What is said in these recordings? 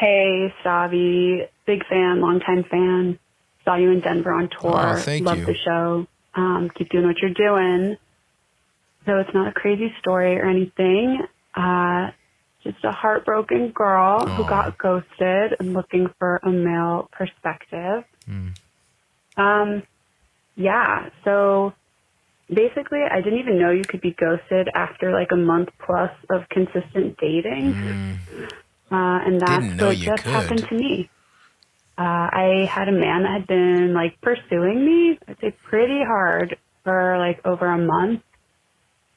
Hey, Savi, big fan, longtime fan. Saw you in Denver on tour. Oh, thank Love you. the show. Keep doing what you're doing. So it's not a crazy story or anything. Just a heartbroken girl who got ghosted and looking for a male perspective. Yeah, so basically I didn't even know you could be ghosted after like a month plus of consistent dating. And that's Didn't know what you just could. happened to me. I had a man that had been like pursuing me, I'd say pretty hard for like over a month.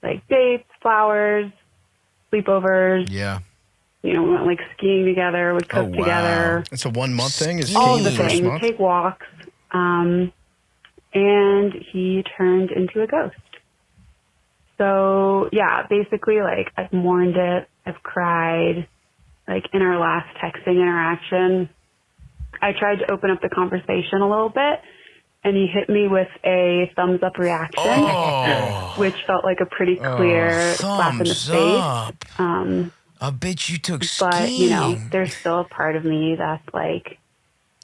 Like dates, flowers, sleepovers. Yeah. You know, we went like skiing together, would cook wow. together. It's a 1 month thing. Is All skiing the the first things, month? take walks. And he turned into a ghost. So yeah, basically like I've mourned it, I've cried. Like in our last texting interaction, I tried to open up the conversation a little bit and he hit me with a thumbs up reaction, which felt like a pretty clear slap in the Thumbs face. up. I bet you took But, skiing. you know, there's still a part of me that's like,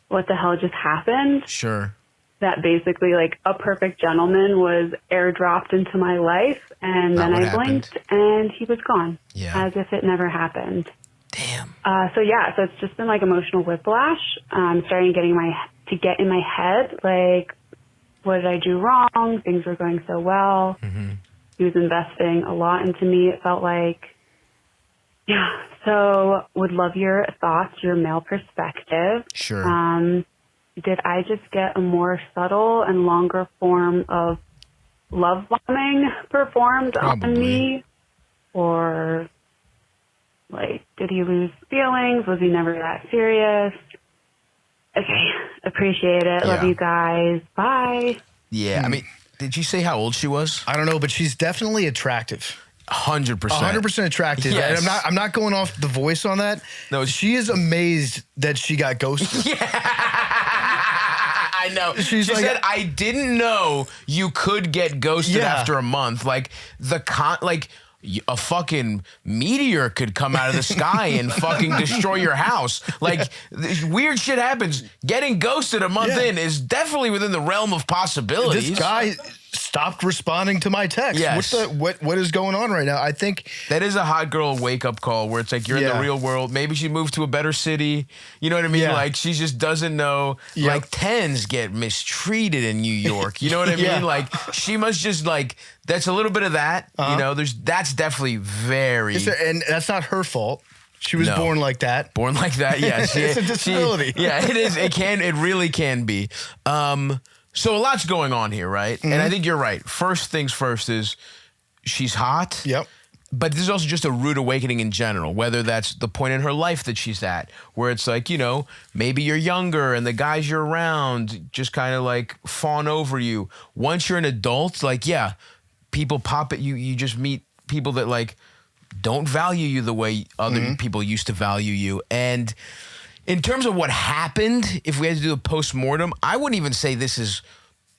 what the hell just happened? Sure. That basically like a perfect gentleman was airdropped into my life and Not then what I happened. blinked and he was gone. Yeah. As if it never happened. Damn. So it's just been like emotional whiplash. I'm starting to get in my head, like, what did I do wrong? Things were going so well. He was investing a lot into me, it felt like. Yeah, so would love your thoughts, your male perspective. Sure. Did I just get a more subtle and longer form of love bombing performed on Probably. me? Or, like, did he lose feelings? Was he never that serious? Okay, appreciate it. Love Yeah. you guys. Bye. Yeah. I mean, did you say how old she was? I don't know, but she's definitely attractive. 100%. 100% attractive. Yes. And I'm not going off the voice on that. No, she is amazed that she got ghosted. I know. She's She like- said, I didn't know you could get ghosted Yeah. after a month. Like, a fucking meteor could come out of the sky and fucking destroy your house. Like, weird shit happens. Getting ghosted a month Yeah. in is definitely within the realm of possibilities. This guy stopped responding to my text. Yes. What is going on right now? I think That is a hot girl wake-up call where it's like you're in Yeah. the real world. Maybe she moved to a better city. You know what I mean? Yeah. Like, she just doesn't know. Yep. Like, tens get mistreated in New York. You know what I Yeah. mean? Like, she must just, like, that's a little bit of that. You know, that's definitely very... and that's not her fault. She was No. born like that. Born like that, yes. It's a disability. Yeah, it is. It really can be. So a lot's going on here, right? And I think you're right. First things first is she's hot. Yep. But this is also just a rude awakening in general, whether that's the point in her life that she's at, where it's like, you know, maybe you're younger and the guys you're around just kind of like fawn over you. Once you're an adult, like, yeah, people pop at you. You just meet people that like don't value you the way other people used to value you. And in terms of what happened, if we had to do a post-mortem, I wouldn't even say this is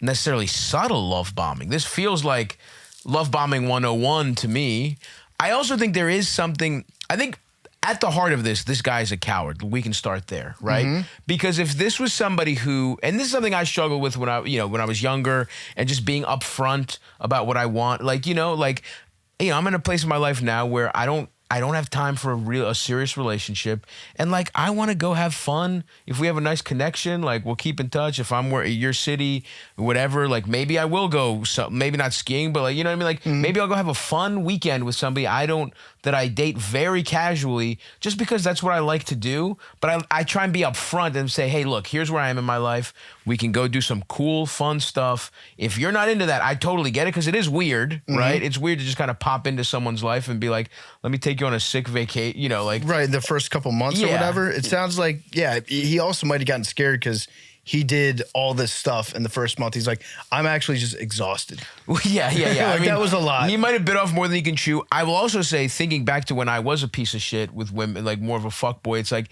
necessarily subtle love bombing. This feels like love bombing 101 to me. I also think there is something, I think at the heart of this guy's a coward. We can start there, right? Because if this was somebody who, and this is something I struggled with when I was younger and just being upfront about what I want, like, I'm in a place in my life now where I don't have time for a serious relationship. And like, I want to go have fun. If we have a nice connection, like we'll keep in touch. If I'm at your city, whatever, like maybe I will go, maybe not skiing, but like, you know what I mean? Like maybe I'll go have a fun weekend with somebody that I date very casually just because that's what I like to do. But I try and be upfront and say, hey, look, here's where I am in my life. We can go do some cool, fun stuff. If you're not into that, I totally get it because it is weird, right? It's weird to just kind of pop into someone's life and be like, let me take you on a sick vacation, like. Right, the first couple months or Yeah. whatever. It sounds like, yeah, he also might have gotten scared because he did all this stuff in the first month. He's like, I'm actually just exhausted. Yeah. Like, that was a lot. He might have bit off more than he can chew. I will also say, thinking back to when I was a piece of shit with women, like more of a fuckboy, it's like,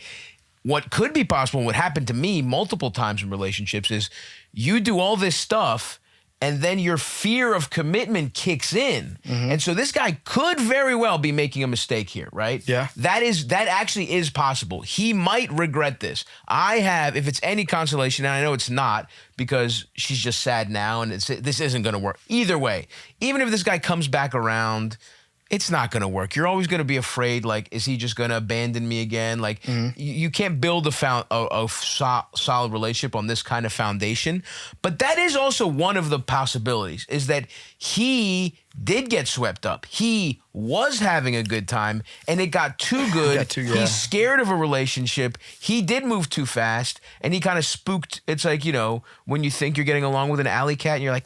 what could be possible, what happened to me multiple times in relationships is you do all this stuff and then your fear of commitment kicks in. And so this guy could very well be making a mistake here, right? Yeah. That actually is possible. He might regret this. If it's any consolation, and I know it's not because she's just sad now and this isn't going to work. Either way, even if this guy comes back around, it's not going to work. You're always going to be afraid, like, is he just going to abandon me again? Like, you can't build a solid relationship on this kind of foundation. But that is also one of the possibilities, is that he did get swept up. He was having a good time, and it got too good. He's scared of a relationship. He did move too fast, and he kind of spooked. It's like, you know, when you think you're getting along with an alley cat, and you're like,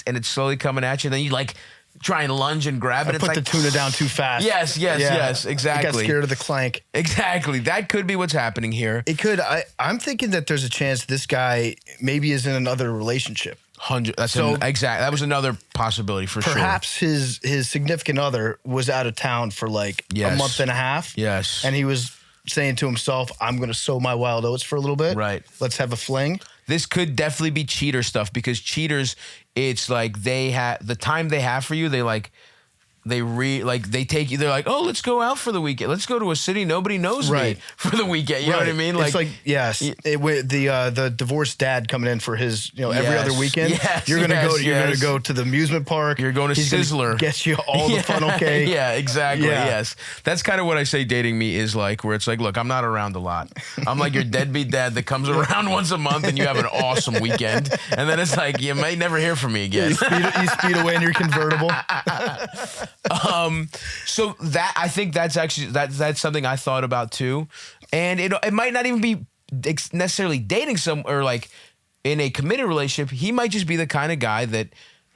and it's slowly coming at you, and then you like try and lunge and grab it. I put the tuna down too fast. Yes, exactly. I got scared of the clank. Exactly. That could be what's happening here. It could. I'm thinking that there's a chance this guy maybe is in another relationship. That was another possibility for sure. Perhaps his significant other was out of town for like a month and a half. Yes. And he was saying to himself, I'm going to sow my wild oats for a little bit. Right. Let's have a fling. This could definitely be cheater stuff, because cheaters, it's like they have the time they have for you. They they take you. They're like, oh, let's go out for the weekend. Let's go to a city nobody knows me for the weekend. You know what I mean? It's like yes, the divorced dad coming in for his every other weekend. Yes, you're gonna go to the amusement park. You're going to Sizzler. Get you all the funnel cake. Yeah, exactly. Yeah. Yes, that's kind of what I say. Dating me is like, where it's like, look, I'm not around a lot. I'm like your deadbeat dad that comes around once a month, and you have an awesome weekend, and then it's like you may never hear from me again. You speed away in your convertible. So that, I think that's actually that's something I thought about too, and it might not even be necessarily dating or like in a committed relationship. He might just be the kind of guy that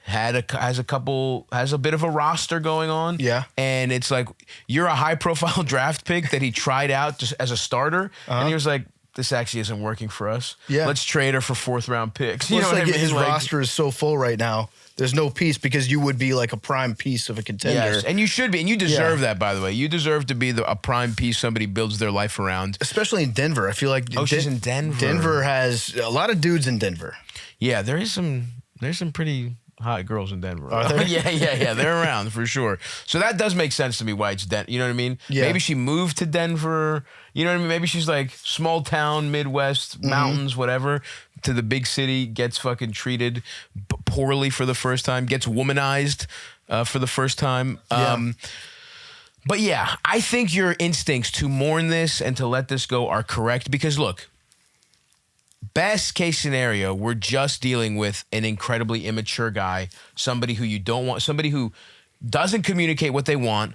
has a bit of a roster going on. Yeah, and it's like you're a high profile draft pick that he tried out just as a starter, and he was like, this actually isn't working for us. Yeah, let's trade her for 4th round picks. You know what I mean? His roster is so full right now. There's no piece, because you would be like a prime piece of a contender. Yes, and you should be. And you deserve that, by the way. You deserve to be a prime piece somebody builds their life around. Especially in Denver. I feel like she's in Denver. Denver has a lot of dudes in Denver. Yeah, there's some pretty hot girls in Denver. Are there? Yeah. They're around for sure. So that does make sense to me why it's Denver. You know what I mean? Yeah. Maybe she moved to Denver. You know what I mean? Maybe she's like small town, Midwest, mountains, whatever, to the big city, gets fucking treated poorly for the first time, gets womanized for the first time. But yeah, I think your instincts to mourn this and to let this go are correct, because look, best case scenario, we're just dealing with an incredibly immature guy, somebody who you don't want, somebody who doesn't communicate what they want,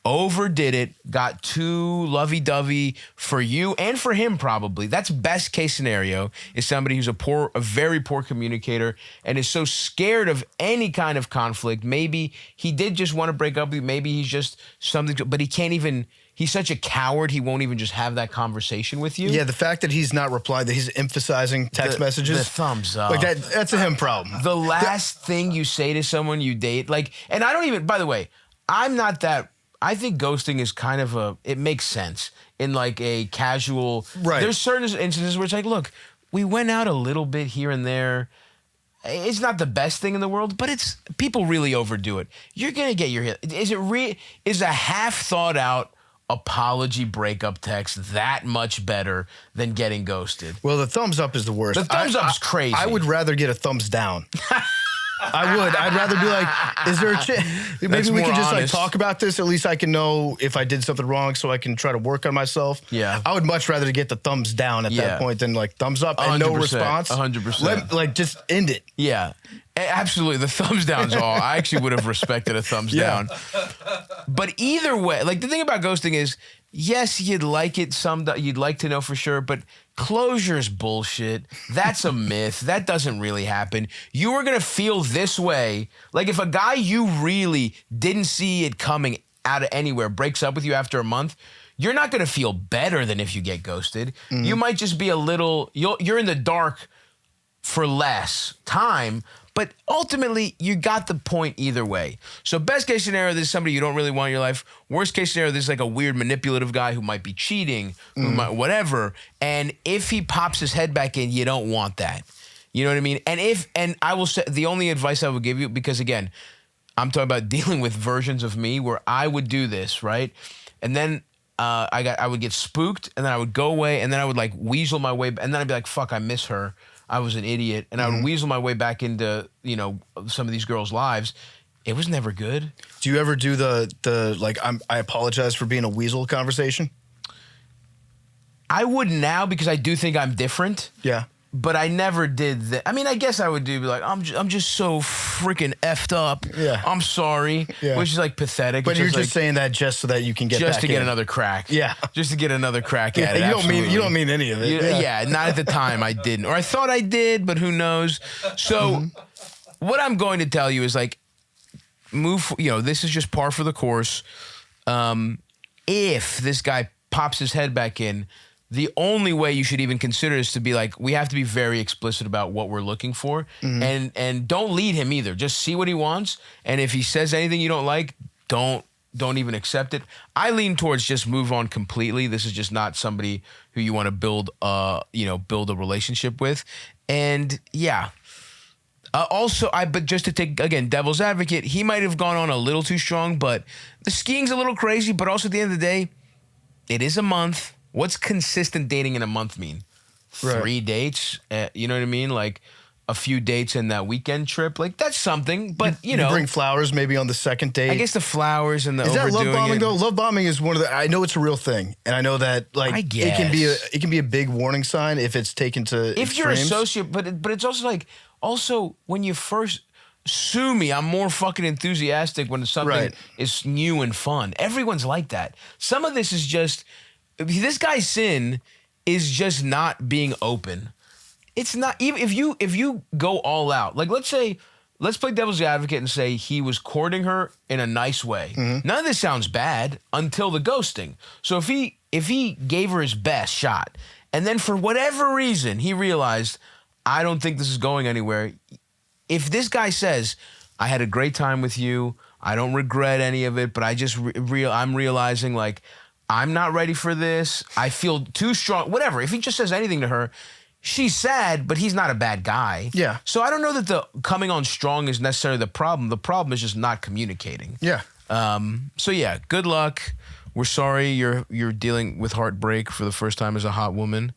overdid it, got too lovey-dovey for you and for him probably. That's best case scenario, is somebody who's a very poor communicator and is so scared of any kind of conflict. Maybe he did just want to break up with you. Maybe he's just something, but he can't even, he's such a coward, he won't even just have that conversation with you. Yeah, the fact that he's not replying, that he's emphasizing text messages. The thumbs up. Like that's a him problem. The last thing you say to someone you date, like, and I don't even, by the way, I'm not that, I think ghosting is kind of it makes sense in like a casual, right. There's certain instances where it's like, look, we went out a little bit here and there. It's not the best thing in the world, but people really overdo it. You're going to get your, is a half thought out apology breakup text that much better than getting ghosted? Well, the thumbs up is the worst. The thumbs up's crazy. I would rather get a thumbs down. I would. I'd rather be like, is there a chance? Maybe we can just like talk about this. At least I can know if I did something wrong, so I can try to work on myself. Yeah. I would much rather get the thumbs down at that point than like thumbs up and no response. 100%. Like just end it. Yeah. Absolutely. The thumbs down's all. I actually would have respected a thumbs down. But either way, like the thing about ghosting is, yes, you'd like to know for sure, but closure is bullshit. That's a myth. That doesn't really happen. You are going to feel this way. Like if a guy you really didn't see it coming out of anywhere breaks up with you after a month, you're not going to feel better than if you get ghosted. Mm-hmm. You might just be you're in the dark for less time, but ultimately, you got the point either way. So best case scenario, this is somebody you don't really want in your life. Worst case scenario, this is like a weird manipulative guy who might be cheating, who might whatever. And if he pops his head back in, you don't want that. You know what I mean? And I will say, the only advice I would give you, because again, I'm talking about dealing with versions of me where I would do this, right? And then I would get spooked, and then I would go away, and then I would like weasel my way, and then I'd be like, fuck, I miss her. I was an idiot. And I would weasel my way back into, you know, some of these girls' lives. It was never good. Do you ever do the like, I apologize for being a weasel conversation? I would now, because I do think I'm different. Yeah. But I never did that. I mean, I guess I would be like, I'm just so freaking effed up. Yeah. I'm sorry. Yeah. Which is like pathetic. But you're just like, saying that just so that you can get just back to get in. another crack. Yeah. Just to get another crack at it. You don't mean any of it. Yeah, not at the time I didn't. Or I thought I did, but who knows. So what I'm going to tell you is like, this is just par for the course. If this guy pops his head back in, the only way you should even consider is to be like, we have to be very explicit about what we're looking for, and don't lead him either. Just see what he wants, and if he says anything you don't like, don't even accept it. I lean towards just move on completely. This is just not somebody who you want to build a relationship with, and yeah. But just to take, again, devil's advocate, he might have gone on a little too strong, but the skiing's a little crazy, but also at the end of the day, it is a month. What's consistent dating in a month mean? Right. 3 dates? You know what I mean? Like a few dates in that weekend trip. Like that's something, but you know. Bring flowers maybe on the second date. I guess the flowers and the Is that overdoing love bombing it. though? Love bombing is one of the, I know it's a real thing. And I know that like I guess. it can be a big warning sign if it's taken to If you're a extremes. sociopath, but it's also like, when you first sue me, I'm more fucking enthusiastic when something is new and fun. Everyone's like that. Some of this is just, this guy's sin is just not being open. It's not, even if you go all out, like let's play devil's advocate and say he was courting her in a nice way. None of this sounds bad until the ghosting. So if he gave her his best shot, and then for whatever reason he realized, I don't think this is going anywhere. If this guy says, I had a great time with you, I don't regret any of it, but I just I'm realizing like I'm not ready for this, I feel too strong, whatever. If he just says anything to her, she's sad, but he's not a bad guy. Yeah. So I don't know that the coming on strong is necessarily the problem. The problem is just not communicating. Yeah. So yeah, good luck. We're sorry you're dealing with heartbreak for the first time as a hot woman.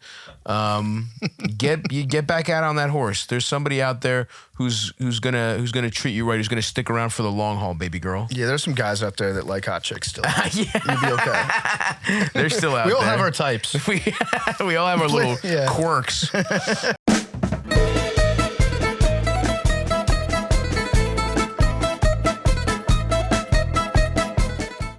Get back out on that horse. There's somebody out there who's gonna treat you right, who's gonna stick around for the long haul, baby girl. Yeah, there's some guys out there that like hot chicks still. Yeah. You'll be okay. They're still out there. We all have our types. We all have our little quirks.